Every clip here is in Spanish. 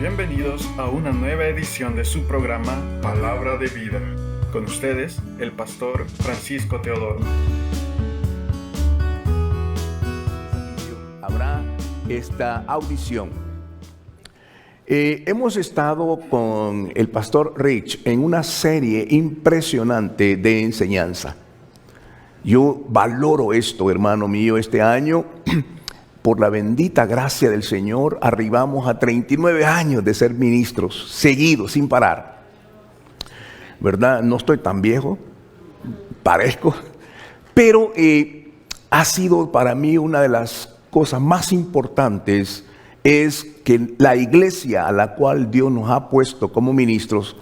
Bienvenidos a una nueva edición de su programa Palabra de Vida. Con ustedes, el pastor Francisco Teodoro. Habrá esta audición. Hemos estado con el pastor Rich en una serie impresionante de enseñanza. Yo valoro esto, hermano mío, este año. Por la bendita gracia del Señor, arribamos a 39 años de ser ministros, seguidos, sin parar. ¿Verdad? No estoy tan viejo, parezco, pero ha sido para mí una de las cosas más importantes, es que la iglesia a la cual Dios nos ha puesto como ministros,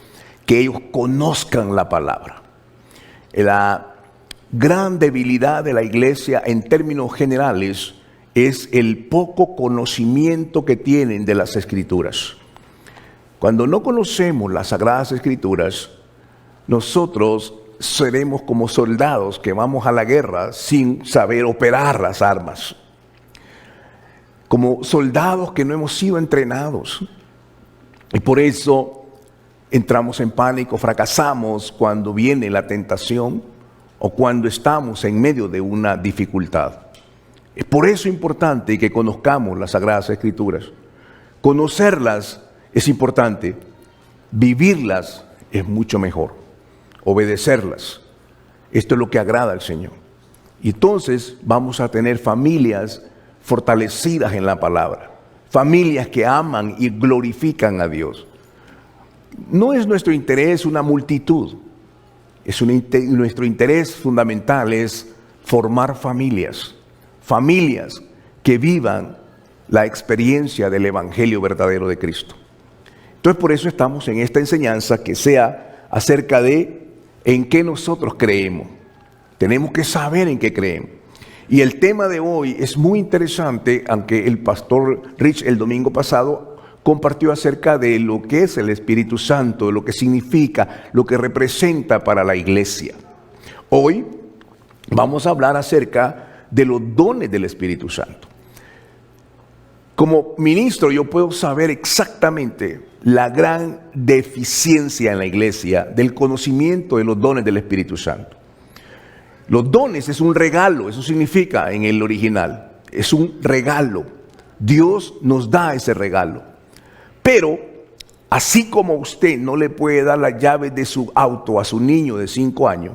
que ellos conozcan la palabra. La gran debilidad de la iglesia en términos generales es el poco conocimiento que tienen de las Escrituras. Cuando no conocemos las Sagradas Escrituras, nosotros seremos como soldados que vamos a la guerra sin saber operar las armas. Como soldados que no hemos sido entrenados. Y por eso entramos en pánico, fracasamos cuando viene la tentación o cuando estamos en medio de una dificultad. Es por eso importante que conozcamos las Sagradas Escrituras. Conocerlas es importante, vivirlas es mucho mejor, obedecerlas. Esto es lo que agrada al Señor. Y entonces vamos a tener familias fortalecidas en la palabra, familias que aman y glorifican a Dios. No es nuestro interés una multitud, nuestro interés fundamental es formar familias que vivan la experiencia del Evangelio verdadero de Cristo. Entonces por eso estamos en esta enseñanza que sea acerca de en qué nosotros creemos. Tenemos que saber en qué creemos. Y el tema de hoy es muy interesante, aunque el pastor Rich el domingo pasado compartió acerca de lo que es el Espíritu Santo, de lo que significa, lo que representa para la iglesia. Hoy vamos a hablar acerca de los dones del Espíritu Santo. Como ministro yo puedo saber exactamente la gran deficiencia en la iglesia del conocimiento de los dones del Espíritu Santo. Los dones es un regalo, eso significa en el original, es un regalo. Dios nos da ese regalo. Pero así como usted no le puede dar las llaves de su auto a su niño de 5 años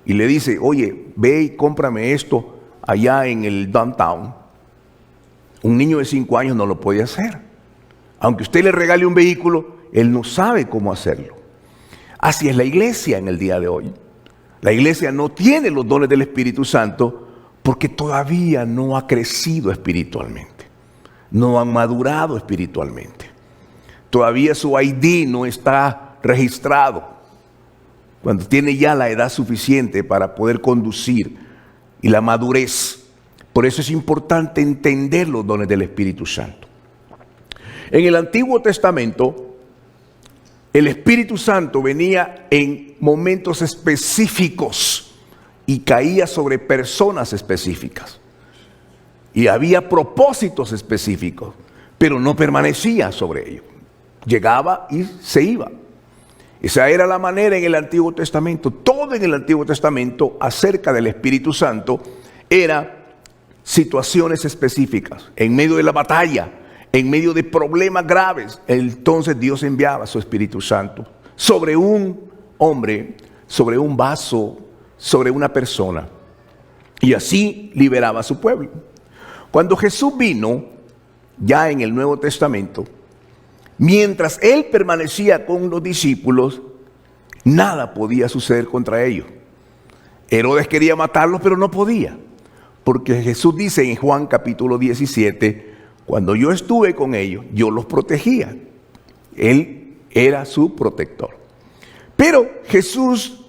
y le dice, oye, ve y cómprame esto allá en el downtown, un niño de 5 años no lo puede hacer. Aunque usted le regale un vehículo, él no sabe cómo hacerlo. Así es la iglesia en el día de hoy. La iglesia no tiene los dones del Espíritu Santo porque todavía no ha crecido espiritualmente, no ha madurado espiritualmente. Todavía su ID no está registrado. Cuando tiene ya la edad suficiente para poder conducir y la madurez. Por eso es importante entender los dones del Espíritu Santo. En el Antiguo Testamento, el Espíritu Santo venía en momentos específicos y caía sobre personas específicas. Y había propósitos específicos, pero no permanecía sobre ellos. Llegaba y se iba. Esa era la manera en el Antiguo Testamento. Todo en el Antiguo Testamento acerca del Espíritu Santo era situaciones específicas. En medio de la batalla, en medio de problemas graves, entonces Dios enviaba a su Espíritu Santo sobre un hombre, sobre un vaso, sobre una persona. Y así liberaba a su pueblo. Cuando Jesús vino, ya en el Nuevo Testamento, mientras Él permanecía con los discípulos, nada podía suceder contra ellos. Herodes quería matarlos, pero no podía. Porque Jesús dice en Juan capítulo 17, cuando yo estuve con ellos, yo los protegía. Él era su protector. Pero Jesús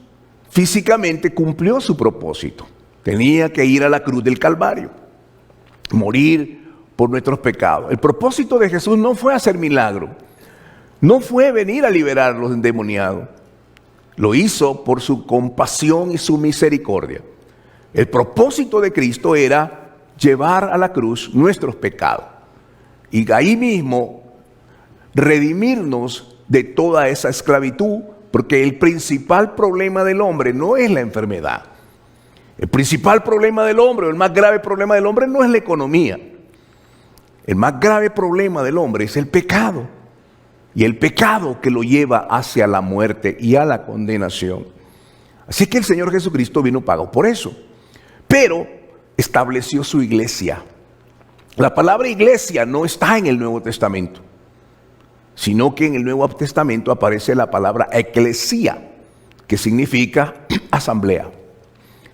físicamente cumplió su propósito. Tenía que ir a la cruz del Calvario, morir por nuestros pecados. El propósito de Jesús no fue hacer milagro, no fue venir a liberar a los endemoniados. Lo hizo por su compasión y su misericordia. El propósito de Cristo era llevar a la cruz nuestros pecados. Y ahí mismo redimirnos de toda esa esclavitud, porque el principal problema del hombre no es la enfermedad. El principal problema del hombre, o el más grave problema del hombre, no es la economía. El más grave problema del hombre es el pecado. Y el pecado que lo lleva hacia la muerte y a la condenación. Así que el Señor Jesucristo vino pago por eso. Pero estableció su iglesia. La palabra iglesia no está en el Nuevo Testamento, sino que en el Nuevo Testamento aparece la palabra eclesía, que significa asamblea.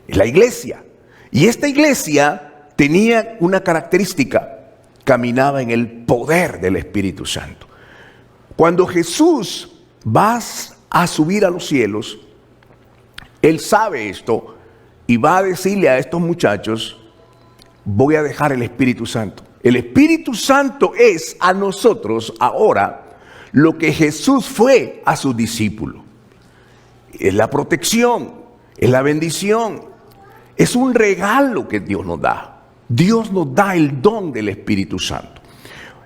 Es la iglesia. Y esta iglesia tenía una característica: caminaba en el poder del Espíritu Santo. Cuando Jesús va a subir a los cielos, Él sabe esto y va a decirle a estos muchachos: voy a dejar el Espíritu Santo. El Espíritu Santo es a nosotros ahora lo que Jesús fue a sus discípulos. Es la protección, es la bendición, es un regalo que Dios nos da. Dios nos da el don del Espíritu Santo.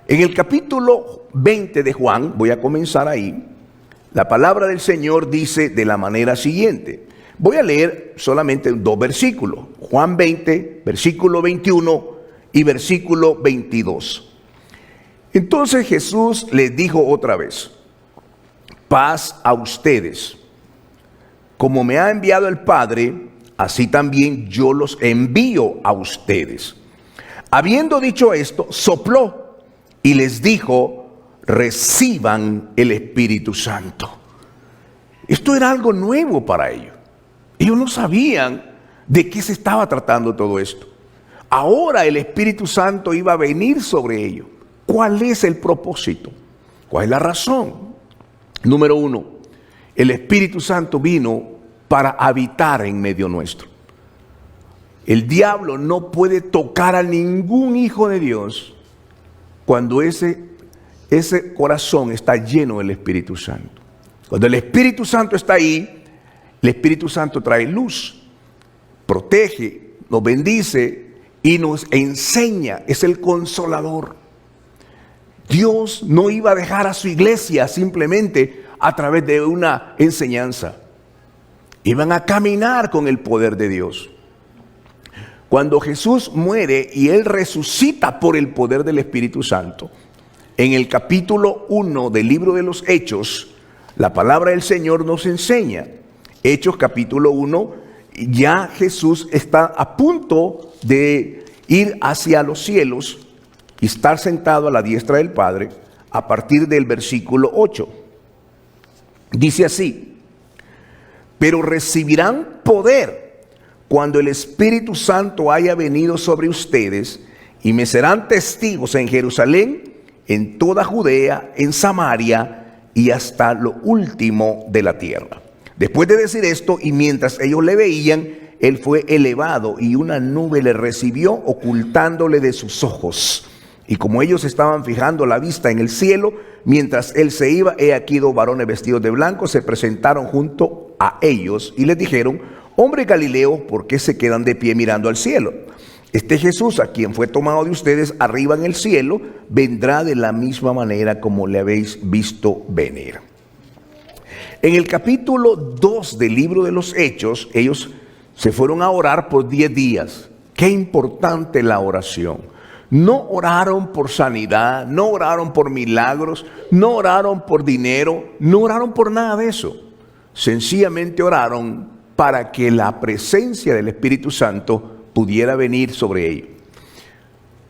En el capítulo 20 de Juan, voy a comenzar ahí, la palabra del Señor dice de la manera siguiente. Voy a leer solamente 2 versículos. Juan 20, versículo 21 y versículo 22. Entonces Jesús les dijo otra vez: paz a ustedes. Como me ha enviado el Padre, así también yo los envío a ustedes. Habiendo dicho esto, sopló y les dijo: reciban el Espíritu Santo. Esto era algo nuevo para ellos. Ellos no sabían de qué se estaba tratando todo esto. Ahora el Espíritu Santo iba a venir sobre ellos. ¿Cuál es el propósito? ¿Cuál es la razón? Número 1, el Espíritu Santo vino para habitar en medio nuestro. El diablo no puede tocar a ningún hijo de Dios cuando ese corazón está lleno del Espíritu Santo. Cuando el Espíritu Santo está ahí, el Espíritu Santo trae luz, protege, nos bendice y nos enseña. Es el consolador. Dios no iba a dejar a su iglesia simplemente a través de una enseñanza. Iban a caminar con el poder de Dios. Cuando Jesús muere y Él resucita por el poder del Espíritu Santo, en el capítulo 1 del libro de los Hechos, la palabra del Señor nos enseña. Hechos capítulo 1, ya Jesús está a punto de ir hacia los cielos y estar sentado a la diestra del Padre, a partir del versículo 8. Dice así: pero recibirán poder cuando el Espíritu Santo haya venido sobre ustedes, y me serán testigos en Jerusalén, en toda Judea, en Samaria y hasta lo último de la tierra. Después de decir esto, y mientras ellos le veían, Él fue elevado y una nube le recibió, ocultándole de sus ojos. Y como ellos estaban fijando la vista en el cielo, mientras Él se iba, he aquí 2 varones vestidos de blanco se presentaron junto a ellos y les dijeron: hombre Galileo, ¿por qué se quedan de pie mirando al cielo? Este Jesús, a quien fue tomado de ustedes arriba en el cielo, vendrá de la misma manera como le habéis visto venir. En el capítulo 2 del libro de los Hechos, ellos se fueron a orar por 10 días. Qué importante la oración. No oraron por sanidad, no oraron por milagros, no oraron por dinero, no oraron por nada de eso. Sencillamente oraron para que la presencia del Espíritu Santo pudiera venir sobre ellos.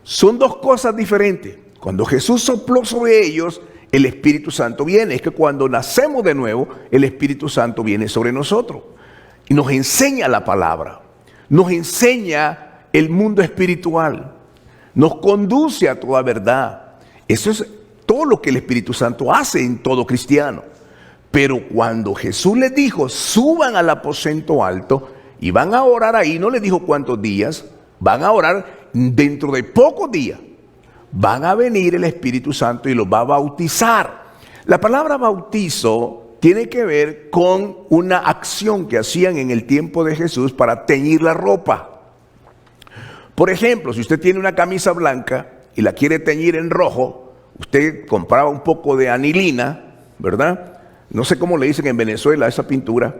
Son 2 cosas diferentes. Cuando Jesús sopló sobre ellos, el Espíritu Santo viene. Es que cuando nacemos de nuevo, el Espíritu Santo viene sobre nosotros y nos enseña la palabra, nos enseña el mundo espiritual, nos conduce a toda verdad. Eso es todo lo que el Espíritu Santo hace en todo cristiano. Pero cuando Jesús les dijo: suban al aposento alto y van a orar ahí, no les dijo cuántos días, van a orar dentro de pocos días. Van a venir el Espíritu Santo y los va a bautizar. La palabra bautizo tiene que ver con una acción que hacían en el tiempo de Jesús para teñir la ropa. Por ejemplo, si usted tiene una camisa blanca y la quiere teñir en rojo, usted compraba un poco de anilina, ¿verdad? No sé cómo le dicen en Venezuela a esa pintura,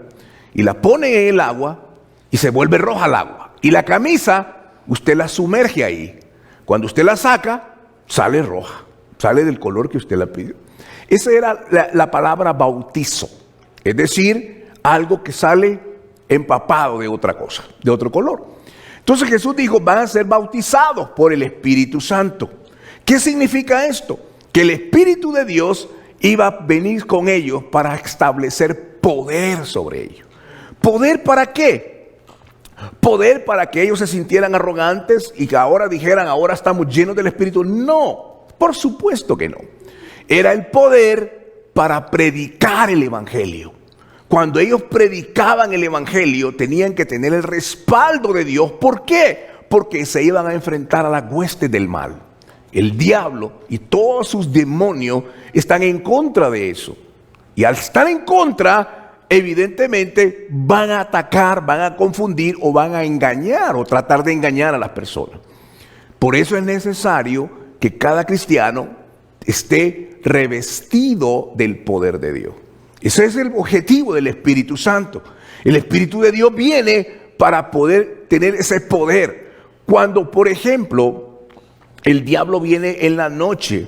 y la pone en el agua y se vuelve roja el agua. Y la camisa, usted la sumerge ahí. Cuando usted la saca, sale roja, sale del color que usted la pidió. Esa era la palabra bautizo, es decir, algo que sale empapado de otra cosa, de otro color. Entonces Jesús dijo, van a ser bautizados por el Espíritu Santo. ¿Qué significa esto? Que el Espíritu de Dios iba a venir con ellos para establecer poder sobre ellos. ¿Poder para qué? Poder para que ellos se sintieran arrogantes y que ahora dijeran, ahora estamos llenos del Espíritu. No, por supuesto que no. Era el poder para predicar el Evangelio. Cuando ellos predicaban el Evangelio, tenían que tener el respaldo de Dios. ¿Por qué? Porque se iban a enfrentar a las huestes del mal. El diablo y todos sus demonios están en contra de eso. Y al estar en contra, evidentemente van a atacar, van a confundir o van a engañar o tratar de engañar a las personas. Por eso es necesario que cada cristiano esté revestido del poder de Dios. Ese es el objetivo del Espíritu Santo. El Espíritu de Dios viene para poder tener ese poder. Cuando, por ejemplo, el diablo viene en la noche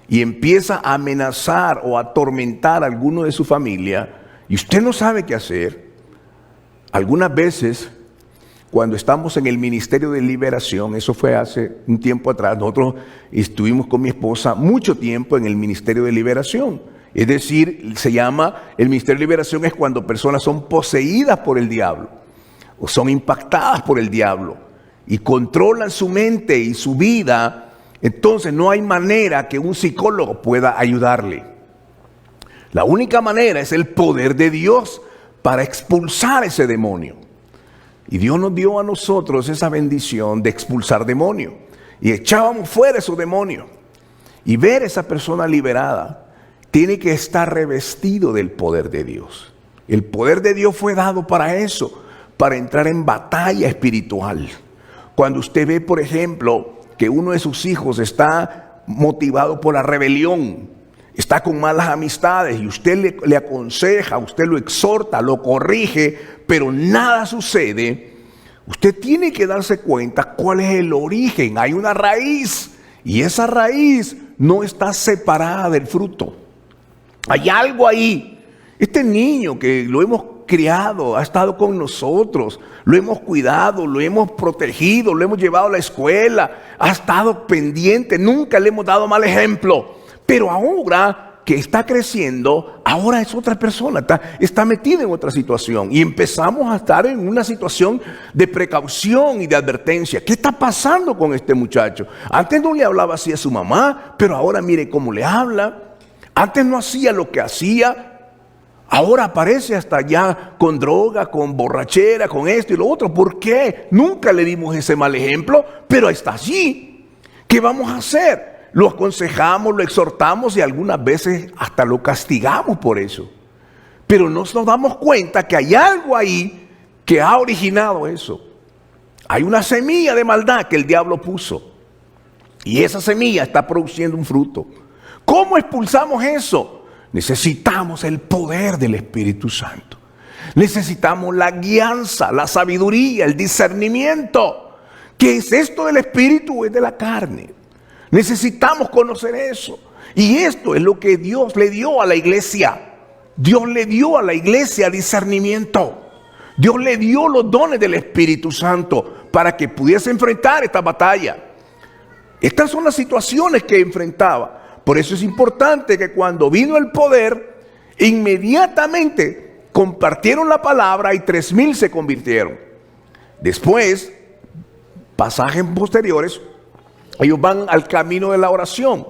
y empieza a amenazar o a atormentar a alguno de su familia y usted no sabe qué hacer, algunas veces cuando estamos en el Ministerio de Liberación, eso fue hace un tiempo atrás, nosotros estuvimos con mi esposa mucho tiempo en el Ministerio de Liberación. Es decir, se llama, el Ministerio de Liberación es cuando personas son poseídas por el diablo o son impactadas por el diablo y controlan su mente y su vida. Entonces no hay manera que un psicólogo pueda ayudarle. La única manera es el poder de Dios para expulsar ese demonio. Y Dios nos dio a nosotros esa bendición de expulsar demonios. Y echábamos fuera esos demonios. Y ver a esa persona liberada tiene que estar revestido del poder de Dios. El poder de Dios fue dado para eso, para entrar en batalla espiritual. Cuando usted ve, por ejemplo, que uno de sus hijos está motivado por la rebelión, está con malas amistades y usted le aconseja, usted lo exhorta, lo corrige, pero nada sucede, usted tiene que darse cuenta cuál es el origen. Hay una raíz y esa raíz no está separada del fruto. Hay algo ahí. Este niño que lo hemos criado, ha estado con nosotros, lo hemos cuidado, lo hemos protegido, lo hemos llevado a la escuela, ha estado pendiente, nunca le hemos dado mal ejemplo. Pero ahora que está creciendo, ahora es otra persona, está metida en otra situación. Y empezamos a estar en una situación de precaución y de advertencia. ¿Qué está pasando con este muchacho? Antes no le hablaba así a su mamá, pero ahora mire cómo le habla. Antes no hacía lo que hacía, ahora aparece hasta ya con droga, con borrachera, con esto y lo otro. ¿Por qué? Nunca le dimos ese mal ejemplo, pero está allí. ¿Qué vamos a hacer? Lo aconsejamos, lo exhortamos y algunas veces hasta lo castigamos por eso. Pero no nos damos cuenta que hay algo ahí que ha originado eso. Hay una semilla de maldad que el diablo puso y esa semilla está produciendo un fruto. ¿Cómo expulsamos eso? Necesitamos el poder del Espíritu Santo. Necesitamos la guianza, la sabiduría, el discernimiento. ¿Qué es esto del Espíritu o es de la carne? Necesitamos conocer eso. Y esto es lo que Dios le dio a la iglesia. Dios le dio a la iglesia discernimiento. Dios le dio los dones del Espíritu Santo para que pudiese enfrentar esta batalla. Estas son las situaciones que enfrentaba. Por eso es importante que cuando vino el poder, inmediatamente compartieron la palabra y 3,000 se convirtieron. Después, pasajes posteriores, ellos van al camino de la oración.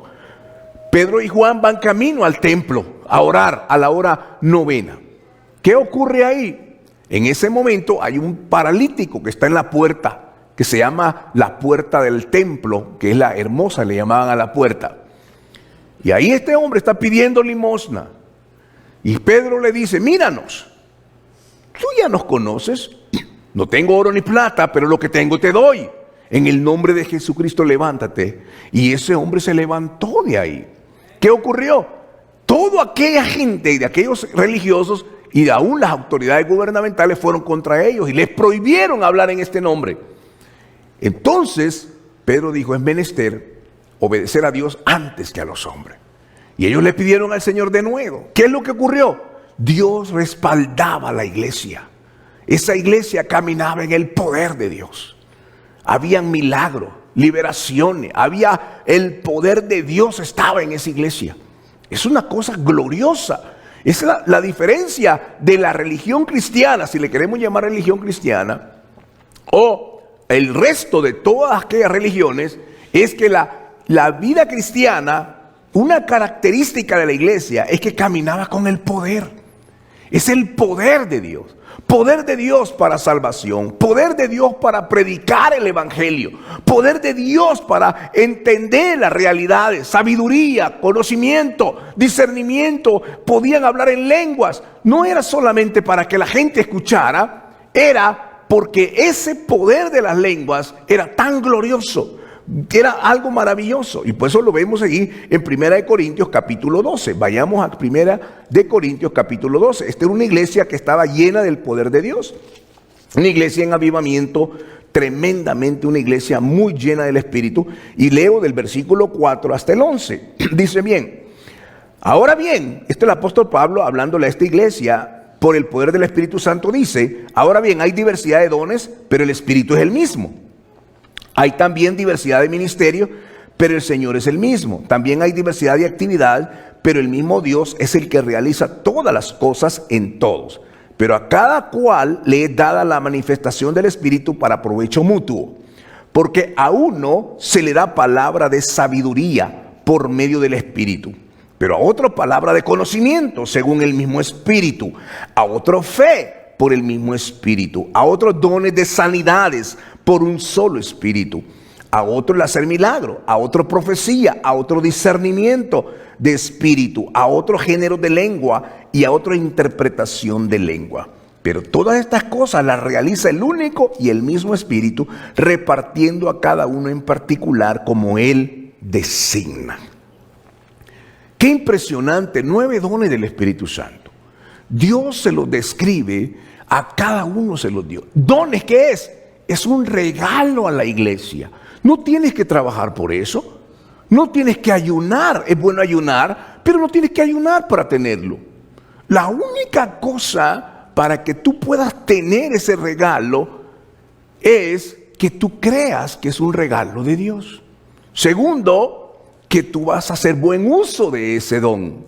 Pedro y Juan van camino al templo a orar a la hora 9. ¿Qué ocurre ahí? En ese momento hay un paralítico que está en la puerta, que se llama la puerta del templo, que es la hermosa, le llamaban a la puerta. Y ahí este hombre está pidiendo limosna. Y Pedro le dice, míranos, tú ya nos conoces, no tengo oro ni plata, pero lo que tengo te doy. En el nombre de Jesucristo levántate. Y ese hombre se levantó de ahí. ¿Qué ocurrió? Toda aquella gente de aquellos religiosos y aún las autoridades gubernamentales fueron contra ellos y les prohibieron hablar en este nombre. Entonces Pedro dijo: es menester obedecer a Dios antes que a los hombres. Y ellos le pidieron al Señor de nuevo. ¿Qué es lo que ocurrió? Dios respaldaba a la iglesia. Esa iglesia caminaba en el poder de Dios. Habían milagros, liberaciones, había el poder de Dios, estaba en esa iglesia. Es una cosa gloriosa. Es la diferencia de la religión cristiana, si le queremos llamar religión cristiana, o el resto de todas aquellas religiones, es que la vida cristiana, una característica de la iglesia es que caminaba con el poder. Es el poder de Dios. Poder de Dios para salvación, poder de Dios para predicar el evangelio, poder de Dios para entender las realidades, sabiduría, conocimiento, discernimiento. Podían hablar en lenguas. No era solamente para que la gente escuchara, era porque ese poder de las lenguas era tan glorioso, era algo maravilloso. Y por eso lo vemos allí en 1 Corintios capítulo 12. Vayamos a 1 Corintios capítulo 12. Esta era una iglesia que estaba llena del poder de Dios. Una iglesia en avivamiento, tremendamente, una iglesia muy llena del Espíritu. Y leo del versículo 4 hasta el 11. Dice bien: ahora bien, este es el apóstol Pablo hablándole a esta iglesia por el poder del Espíritu Santo. Dice: ahora bien, hay diversidad de dones, pero el Espíritu es el mismo. Hay también diversidad de ministerios, pero el Señor es el mismo. También hay diversidad de actividad, pero el mismo Dios es el que realiza todas las cosas en todos. Pero a cada cual le es dada la manifestación del Espíritu para provecho mutuo. Porque a uno se le da palabra de sabiduría por medio del Espíritu, pero a otro palabra de conocimiento según el mismo Espíritu, a otro fe por el mismo Espíritu, a otros dones de sanidades por un solo Espíritu, a otro el hacer milagro, a otro profecía, a otro discernimiento de espíritu, a otro género de lengua y a otra interpretación de lengua. Pero todas estas cosas las realiza el único y el mismo Espíritu, repartiendo a cada uno en particular como Él designa. Qué impresionante, 9 dones del Espíritu Santo. Dios se los describe, a cada uno se los dio. ¿Dones qué es? Es un regalo a la iglesia. No tienes que trabajar por eso. No tienes que ayunar. Es bueno ayunar, pero no tienes que ayunar para tenerlo. La única cosa para que tú puedas tener ese regalo es que tú creas que es un regalo de Dios. Segundo, que tú vas a hacer buen uso de ese don.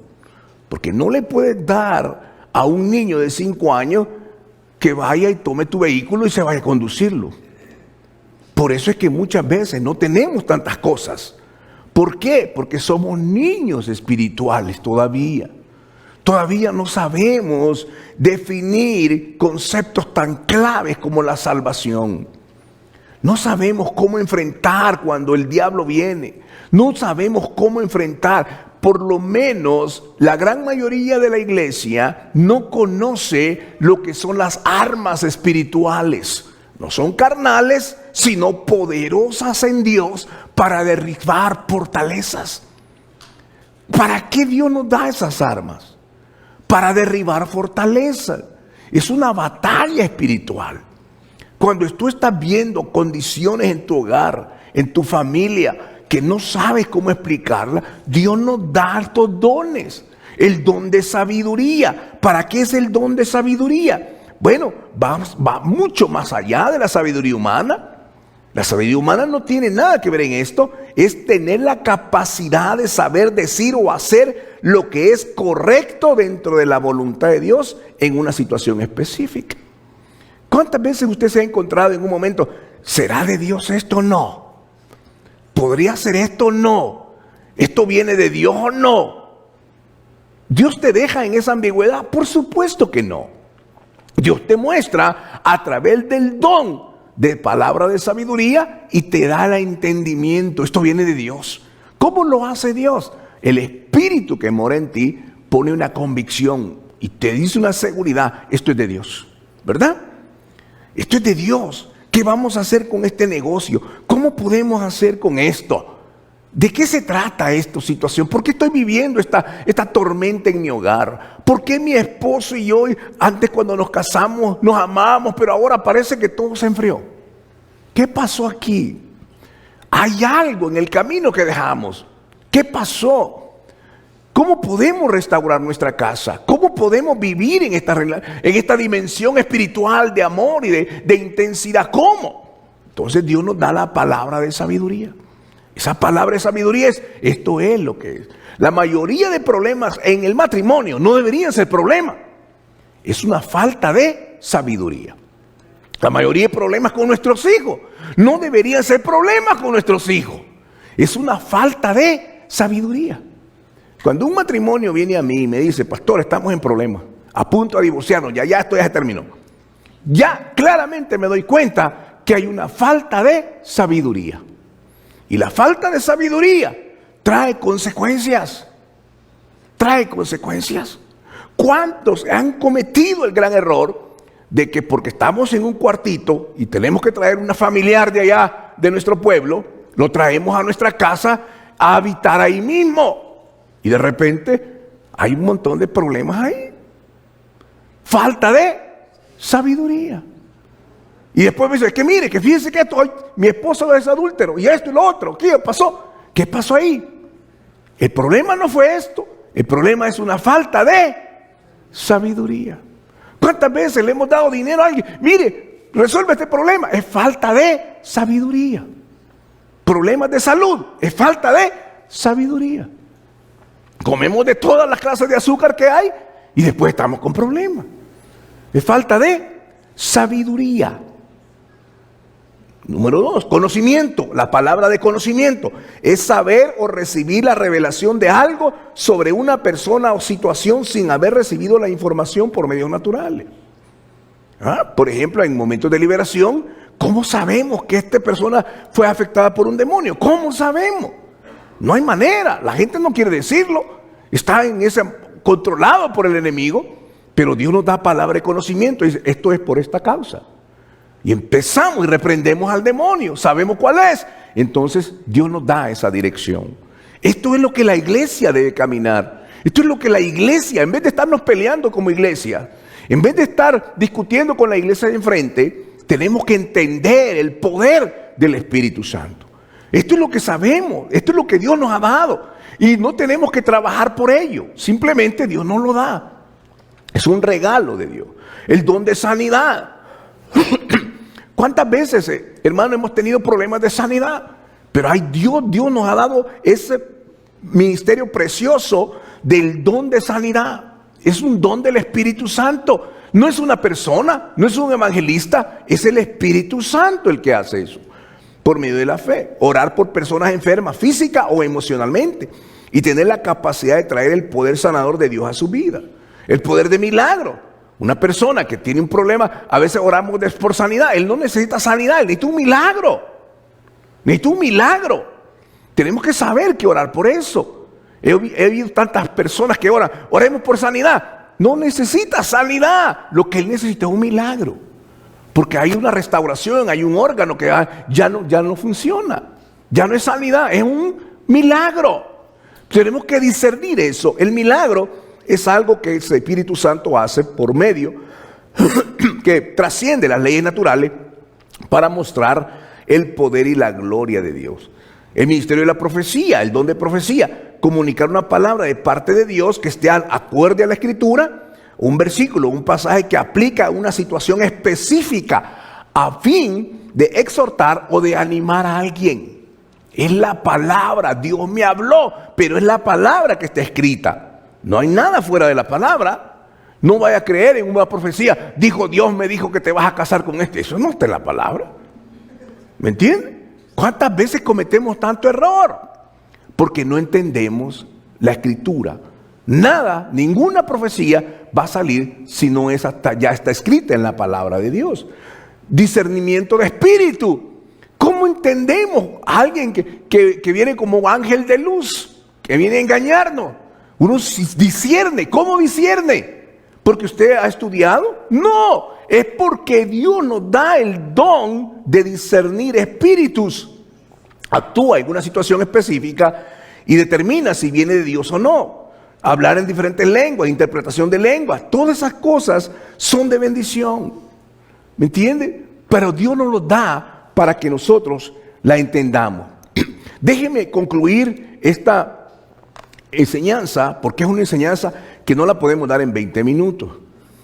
Porque no le puedes dar a un niño de 5 años que vaya y tome tu vehículo y se vaya a conducirlo. Por eso es que muchas veces no tenemos tantas cosas. ¿Por qué? Porque somos niños espirituales todavía. Todavía no sabemos definir conceptos tan claves como la salvación. No sabemos cómo enfrentar cuando el diablo viene. No sabemos cómo enfrentar. Por lo menos la gran mayoría de la iglesia no conoce lo que son las armas espirituales. No son carnales, sino poderosas en Dios para derribar fortalezas. ¿Para qué Dios nos da esas armas? Para derribar fortalezas. Es una batalla espiritual. Cuando tú estás viendo condiciones en tu hogar, en tu familia, que no sabes cómo explicarla, Dios nos da estos dones. El don de sabiduría. ¿Para qué es el don de sabiduría? Bueno, va mucho más allá de la sabiduría humana. La sabiduría humana no tiene nada que ver en esto. Es tener la capacidad de saber decir o hacer lo que es correcto dentro de la voluntad de Dios en una situación específica. ¿Cuántas veces usted se ha encontrado en un momento, ¿será de Dios esto o no? ¿Podría ser esto o no? ¿Esto viene de Dios o no? ¿Dios te deja en esa ambigüedad? Por supuesto que no. Dios te muestra a través del don de palabra de sabiduría y te da el entendimiento. Esto viene de Dios. ¿Cómo lo hace Dios? El Espíritu que mora en ti pone una convicción y te dice una seguridad. Esto es de Dios, ¿verdad? Esto es de Dios. ¿Qué vamos a hacer con este negocio? ¿Cómo podemos hacer con esto? ¿De qué se trata esta situación? ¿Por qué estoy viviendo esta tormenta en mi hogar? ¿Por qué mi esposo y yo, antes cuando nos casamos, nos amábamos, pero ahora parece que todo se enfrió? ¿Qué pasó aquí? Hay algo en el camino que dejamos. ¿Qué pasó? ¿Cómo podemos restaurar nuestra casa? ¿Cómo podemos vivir en esta dimensión espiritual de amor y de intensidad? ¿Cómo? Entonces Dios nos da la palabra de sabiduría. Esa palabra de sabiduría esto es lo que es. La mayoría de problemas en el matrimonio no deberían ser problemas. Es una falta de sabiduría. La mayoría de problemas con nuestros hijos no deberían ser problemas con nuestros hijos. Es una falta de sabiduría. Cuando un matrimonio viene a mí y me dice, pastor, estamos en problemas, a punto de divorciarnos, ya esto ya se terminó. Ya claramente me doy cuenta que hay una falta de sabiduría. Y la falta de sabiduría trae consecuencias. Trae consecuencias. ¿Cuántos han cometido el gran error de que porque estamos en un cuartito y tenemos que traer una familiar de allá, de nuestro pueblo, lo traemos a nuestra casa a habitar ahí mismo? Y de repente hay un montón de problemas ahí. Falta de sabiduría. Y después me dice, que mire, que fíjense que mi esposo es adúltero, y esto y lo otro. ¿Qué pasó? ¿Qué pasó ahí? El problema no fue esto. El problema es una falta de sabiduría. ¿Cuántas veces le hemos dado dinero a alguien? Mire, resuelve este problema. Es falta de sabiduría. Problemas de salud. Es falta de sabiduría. Comemos de todas las clases de azúcar que hay y después estamos con problemas. Es falta de sabiduría. Número 2, conocimiento. La palabra de conocimiento es saber o recibir la revelación de algo sobre una persona o situación sin haber recibido la información por medios naturales. Por ejemplo, en momentos de liberación, ¿cómo sabemos que esta persona fue afectada por un demonio? ¿Cómo sabemos? No hay manera. La gente no quiere decirlo. Está controlado por el enemigo. Pero Dios nos da palabra de conocimiento. Y dice, esto es por esta causa. Y empezamos y reprendemos al demonio. Sabemos cuál es. Entonces Dios nos da esa dirección. Esto es lo que la iglesia debe caminar. Esto es lo que la iglesia, en vez de estarnos peleando como iglesia, en vez de estar discutiendo con la iglesia de enfrente, tenemos que entender el poder del Espíritu Santo. Esto es lo que sabemos. Esto es lo que Dios nos ha dado. Y no tenemos que trabajar por ello. Simplemente Dios nos lo da. Es un regalo de Dios. El don de sanidad. ¿Cuántas veces, hermano, hemos tenido problemas de sanidad? Pero Dios nos ha dado ese ministerio precioso del don de sanidad. Es un don del Espíritu Santo. No es una persona, no es un evangelista, es el Espíritu Santo el que hace eso. Por medio de la fe. Orar por personas enfermas, física o emocionalmente. Y tener la capacidad de traer el poder sanador de Dios a su vida. El poder de milagro. Una persona que tiene un problema, a veces oramos por sanidad. Él no necesita sanidad, él necesita un milagro. Necesita un milagro. Tenemos que saber que orar por eso. He oído tantas personas que oran, oremos por sanidad. No necesita sanidad. Lo que él necesita es un milagro. Porque hay una restauración, hay un órgano que ya no funciona. Ya no es sanidad, es un milagro. Tenemos que discernir eso. El milagro es algo que el Espíritu Santo hace por medio que trasciende las leyes naturales para mostrar el poder y la gloria de Dios. El ministerio de la profecía, el don de profecía, comunicar una palabra de parte de Dios que esté acorde a la Escritura, un versículo, un pasaje que aplica a una situación específica a fin de exhortar o de animar a alguien. Es la palabra, Dios me habló, pero es la palabra que está escrita. No hay nada fuera de la palabra. No vaya a creer en una profecía. Dios me dijo que te vas a casar con este. Eso no está en la palabra. ¿Me entienden? ¿Cuántas veces cometemos tanto error? Porque no entendemos la Escritura. Nada, ninguna profecía va a salir si no es ya está escrita en la palabra de Dios. Discernimiento de espíritu. ¿Cómo entendemos a alguien que viene como ángel de luz? Que viene a engañarnos. Uno discierne. ¿Cómo discierne? ¿Porque usted ha estudiado? No, es porque Dios nos da el don de discernir espíritus. actúa en una situación específica y determina si viene de Dios o no. Hablar en diferentes lenguas, interpretación de lenguas, todas esas cosas son de bendición. ¿Me entiende? Pero Dios nos los da para que nosotros la entendamos. Déjeme concluir esta enseñanza, porque es una enseñanza que no la podemos dar en 20 minutos.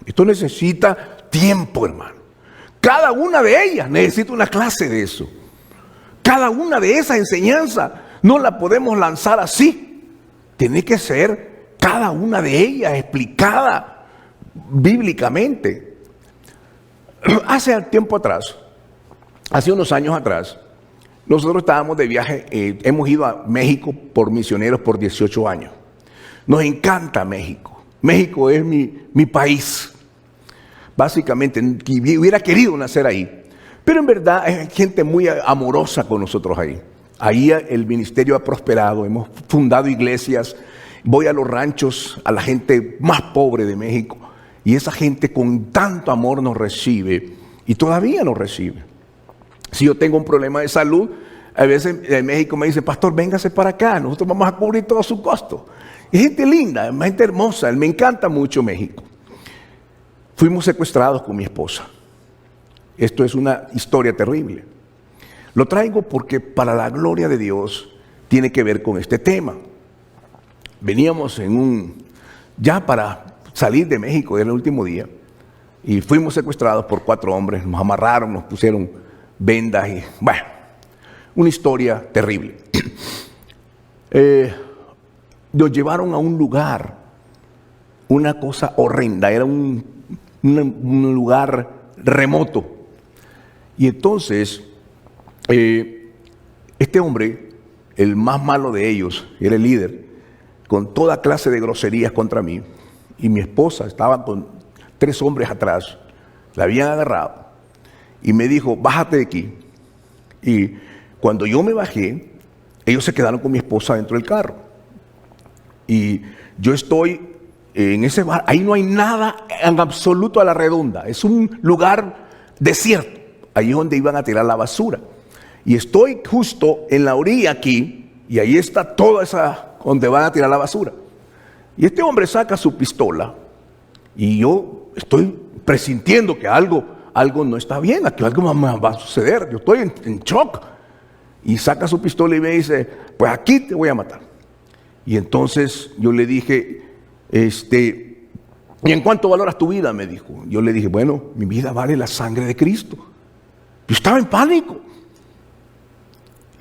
Esto necesita tiempo, hermano. Cada una de ellas necesita una clase de eso. Cada una de esas enseñanzas no la podemos lanzar así. Tiene que ser cada una de ellas explicada bíblicamente. Hace tiempo atrás, hace unos años atrás, nosotros estábamos de viaje, hemos ido a México por misioneros por 18 años. Nos encanta México. México es mi país. Básicamente, hubiera querido nacer ahí. Pero en verdad hay gente muy amorosa con nosotros ahí. Ahí el ministerio ha prosperado, hemos fundado iglesias. Voy a los ranchos, a la gente más pobre de México. Y esa gente con tanto amor nos recibe. Y todavía nos recibe. Si yo tengo un problema de salud, a veces en México me dice, pastor, véngase para acá, nosotros vamos a cubrir todo su costo. Es gente linda, es gente hermosa, me encanta mucho México. Fuimos secuestrados con mi esposa. Esto es una historia terrible. Lo traigo porque para la gloria de Dios tiene que ver con este tema. Veníamos ya para salir de México, era el último día, y fuimos secuestrados por 4 hombres, nos amarraron, nos pusieron vendas y bueno, una historia terrible. Nos llevaron a un lugar, una cosa horrenda, era un lugar remoto. Y entonces, este hombre, el más malo de ellos, era el líder, con toda clase de groserías contra mí, y mi esposa estaba con 3 hombres atrás, la habían agarrado, y me dijo, bájate de aquí. Y cuando yo me bajé, ellos se quedaron con mi esposa dentro del carro. Y yo estoy en ese bar, ahí no hay nada en absoluto a la redonda, es un lugar desierto, ahí es donde iban a tirar la basura. Y estoy justo en la orilla aquí, y ahí está toda esa, donde van a tirar la basura. Y este hombre saca su pistola, y yo estoy presintiendo que algo no está bien, que algo me va a suceder, yo estoy en shock. Y saca su pistola y me dice, pues aquí te voy a matar. Y entonces yo le dije, ¿y en cuánto valoras tu vida? Me dijo. Yo le dije, bueno, mi vida vale la sangre de Cristo. Yo estaba en pánico.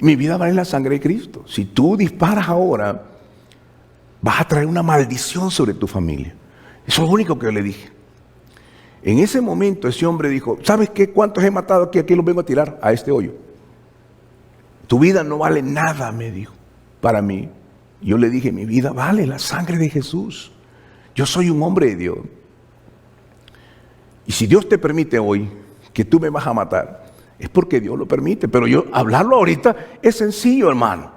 Mi vida vale la sangre de Cristo. Si tú disparas ahora, vas a traer una maldición sobre tu familia. Eso es lo único que yo le dije. En ese momento ese hombre dijo, ¿sabes qué? ¿Cuántos he matado aquí? Aquí los vengo a tirar a este hoyo. Tu vida no vale nada, me dijo, para mí. Yo le dije, mi vida vale la sangre de Jesús. Yo soy un hombre de Dios. Y si Dios te permite hoy que tú me vas a matar, es porque Dios lo permite. Pero yo, hablarlo ahorita es sencillo, hermano.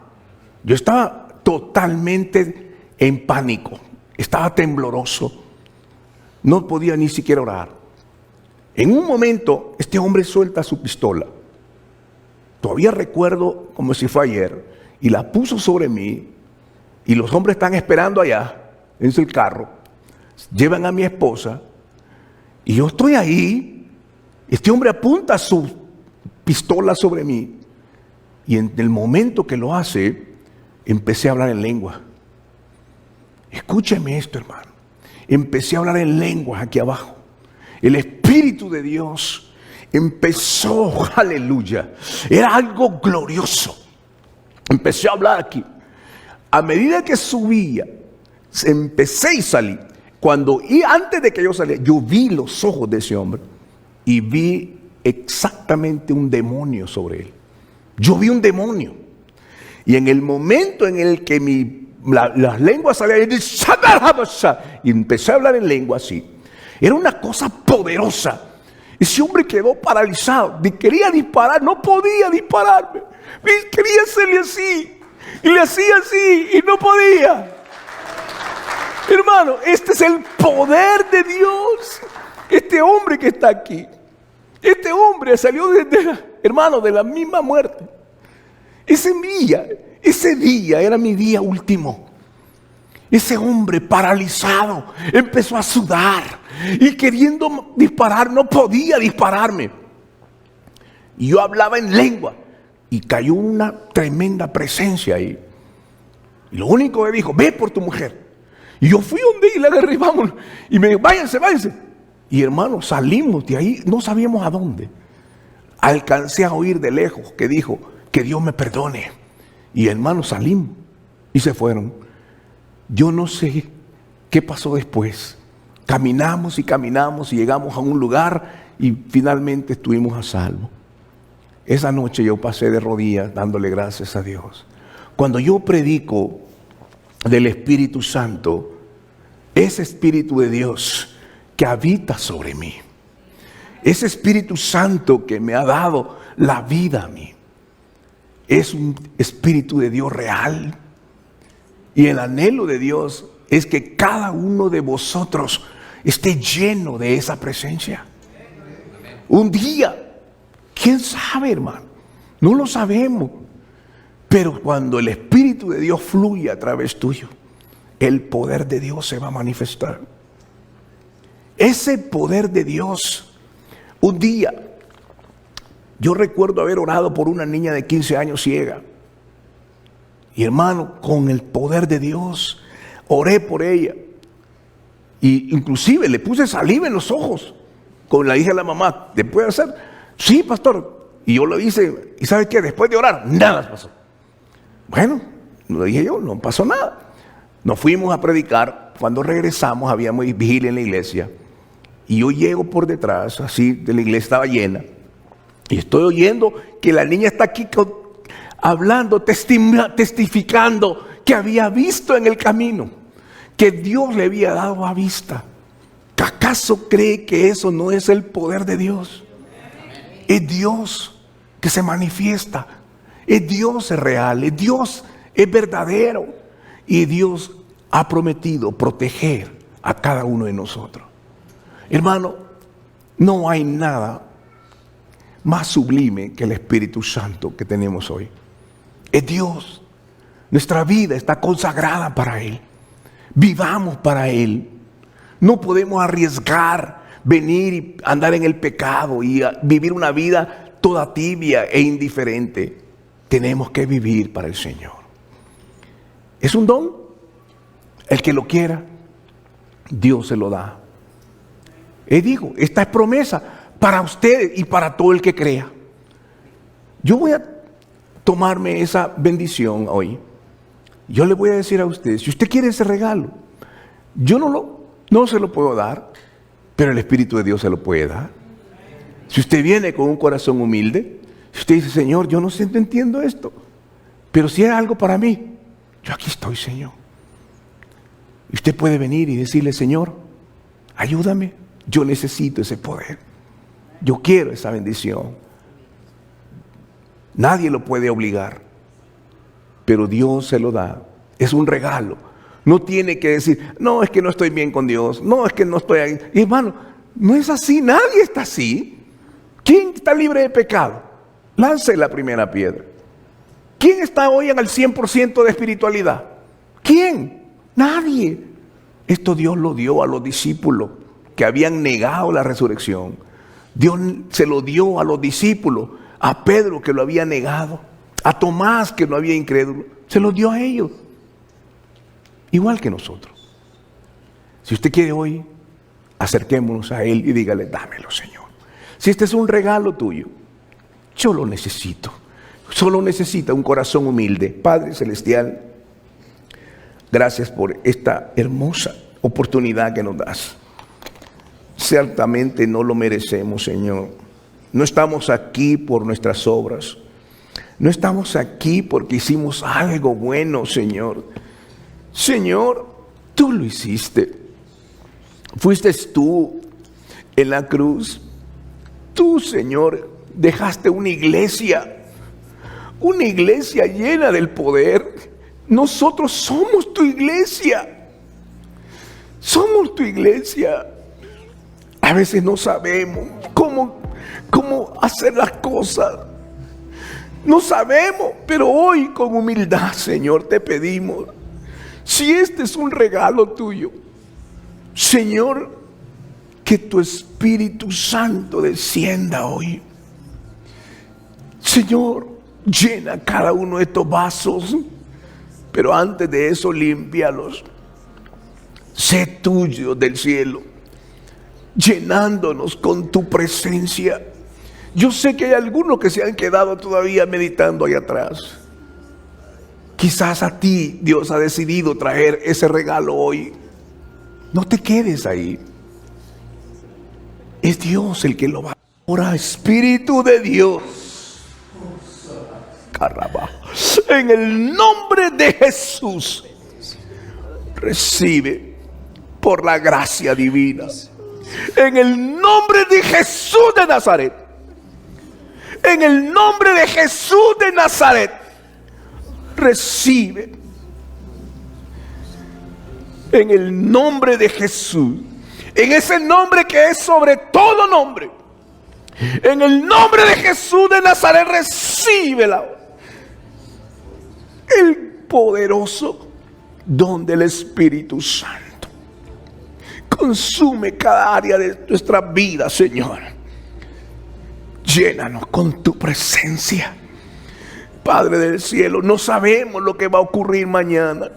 Yo estaba totalmente en pánico. Estaba tembloroso. No podía ni siquiera orar. En un momento, este hombre suelta su pistola. Todavía recuerdo como si fue ayer. Y la puso sobre mí. Y los hombres están esperando allá, en el carro. Llevan a mi esposa. Y yo estoy ahí. Este hombre apunta su pistola sobre mí. Y en el momento que lo hace, empecé a hablar en lengua. Escúcheme esto, hermano. Empecé a hablar en lenguas aquí abajo. El Espíritu de Dios empezó, aleluya. Era algo glorioso. Empecé a hablar aquí. A medida que subía, empecé y salí. Antes de que yo saliera, yo vi los ojos de ese hombre y vi exactamente un demonio sobre él. Yo vi un demonio. Y en el momento en el que las lenguas salían, y empecé a hablar en lengua así. Era una cosa poderosa. Ese hombre quedó paralizado. Quería disparar, no podía dispararme. Quería hacerle así. Y le hacía así y no podía. Hermano, este es el poder de Dios. Este hombre que está aquí. Este hombre salió hermano, de la misma muerte. Ese día era mi día último. Ese hombre paralizado empezó a sudar y queriendo disparar, no podía dispararme. Y yo hablaba en lengua y cayó una tremenda presencia ahí. Y lo único que dijo: ve por tu mujer. Y yo fui donde y le agarré, vámonos. Y me dijo: váyanse. Y hermano, salimos de ahí, no sabíamos a dónde. Alcancé a oír de lejos que dijo: que Dios me perdone. Y hermano, salimos y se fueron. Yo no sé qué pasó después. Caminamos y llegamos a un lugar y finalmente estuvimos a salvo. Esa noche yo pasé de rodillas dándole gracias a Dios. Cuando yo predico del Espíritu Santo, ese Espíritu de Dios que habita sobre mí, ese Espíritu Santo que me ha dado la vida a mí, es un Espíritu de Dios real. Y el anhelo de Dios es que cada uno de vosotros esté lleno de esa presencia. Un día, quién sabe, hermano, no lo sabemos. Pero cuando el Espíritu de Dios fluye a través tuyo, el poder de Dios se va a manifestar. Ese poder de Dios. Un día, yo recuerdo haber orado por una niña de 15 años ciega. Y hermano, con el poder de Dios, oré por ella. Y inclusive le puse saliva en los ojos. Con la dije a la mamá: ¿te puede hacer? Sí, pastor. Y yo lo hice. ¿Y sabe qué? Después de orar, nada pasó. Bueno, lo dije yo, no pasó nada. Nos fuimos a predicar. Cuando regresamos, habíamos vigilia en la iglesia. Y yo llego por detrás, así, de la iglesia estaba llena. Y estoy oyendo que la niña está aquí hablando, testificando que había visto en el camino, que Dios le había dado a vista. ¿Acaso cree que eso no es el poder de Dios? Es Dios que se manifiesta. Es Dios es real, es Dios es verdadero. Y Dios ha prometido proteger a cada uno de nosotros. Hermano, no hay nada más sublime que el Espíritu Santo que tenemos hoy. Es Dios. Nuestra vida está consagrada para Él. Vivamos para Él. No podemos arriesgar venir y andar en el pecado y vivir una vida toda tibia e indiferente. Tenemos que vivir para el Señor. Es un don. El que lo quiera, Dios se lo da. Y digo, esta es promesa para ustedes y para todo el que crea. Yo voy a tomarme esa bendición hoy. Yo le voy a decir a usted, si usted quiere ese regalo, yo no se lo puedo dar, pero el Espíritu de Dios se lo puede dar. Si usted viene con un corazón humilde, si usted dice: Señor, yo no entiendo esto, pero si es algo para mí, yo aquí estoy, Señor. Y usted puede venir y decirle: Señor, ayúdame, yo necesito ese poder. Yo quiero esa bendición. Nadie lo puede obligar, pero Dios se lo da. Es un regalo. No tiene que decir: no, es que no estoy bien con Dios. No, es que no estoy ahí. Y hermano, no es así. Nadie está así. ¿Quién está libre de pecado? Lance la primera piedra. ¿Quién está hoy en el 100% de espiritualidad? ¿Quién? Nadie. Esto Dios lo dio a los discípulos que habían negado la resurrección. Dios se lo dio a los discípulos, a Pedro que lo había negado, a Tomás que no había incrédulo, se lo dio a ellos. Igual que nosotros. Si usted quiere hoy, acerquémonos a Él y dígale: dámelo, Señor. Si este es un regalo tuyo, yo lo necesito. Solo necesita un corazón humilde. Padre Celestial, gracias por esta hermosa oportunidad que nos das. Ciertamente no lo merecemos, Señor. No estamos aquí por nuestras obras. No estamos aquí porque hicimos algo bueno, Señor. Señor, tú lo hiciste. Fuiste tú en la cruz. Tú, Señor, dejaste una iglesia llena del poder. Nosotros somos tu iglesia. Somos tu iglesia. A veces no sabemos cómo hacer las cosas. No sabemos, pero hoy con humildad, Señor, te pedimos, si este es un regalo tuyo, Señor, que tu Espíritu Santo descienda hoy. Señor, llena cada uno de estos vasos, pero antes de eso límpialos. Sé tuyo del cielo, llenándonos con tu presencia. Yo sé que hay algunos que se han quedado todavía meditando ahí atrás. Quizás a ti Dios ha decidido traer ese regalo hoy. No te quedes ahí. Es Dios el que lo va a dar. Ahora, Espíritu de Dios, caramba, en el nombre de Jesús, recibe por la gracia divina. En el nombre de Jesús de Nazaret. En el nombre de Jesús de Nazaret, recibe. En el nombre de Jesús. En ese nombre que es sobre todo nombre. En el nombre de Jesús de Nazaret, recíbela. El poderoso don del Espíritu Santo. Consume cada área de nuestra vida, Señor. Llénanos con tu presencia. Padre del cielo, no sabemos lo que va a ocurrir mañana.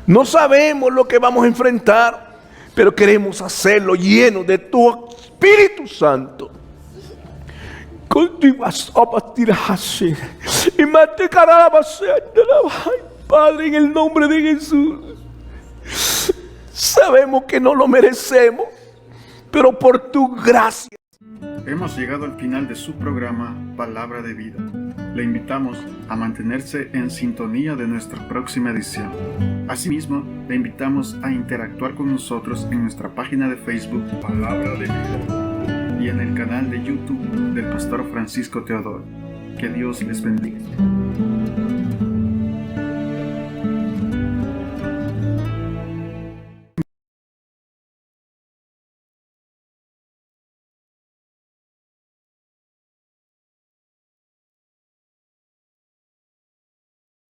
No sabemos lo que vamos a enfrentar. Pero queremos hacerlo lleno de tu Espíritu Santo. Padre, en el nombre de Jesús. Sabemos que no lo merecemos, pero por tu gracia. Hemos llegado al final de su programa Palabra de Vida. Le invitamos a mantenerse en sintonía de nuestra próxima edición. Asimismo, le invitamos a interactuar con nosotros en nuestra página de Facebook Palabra de Vida y en el canal de YouTube del Pastor Francisco Teodoro. Que Dios les bendiga.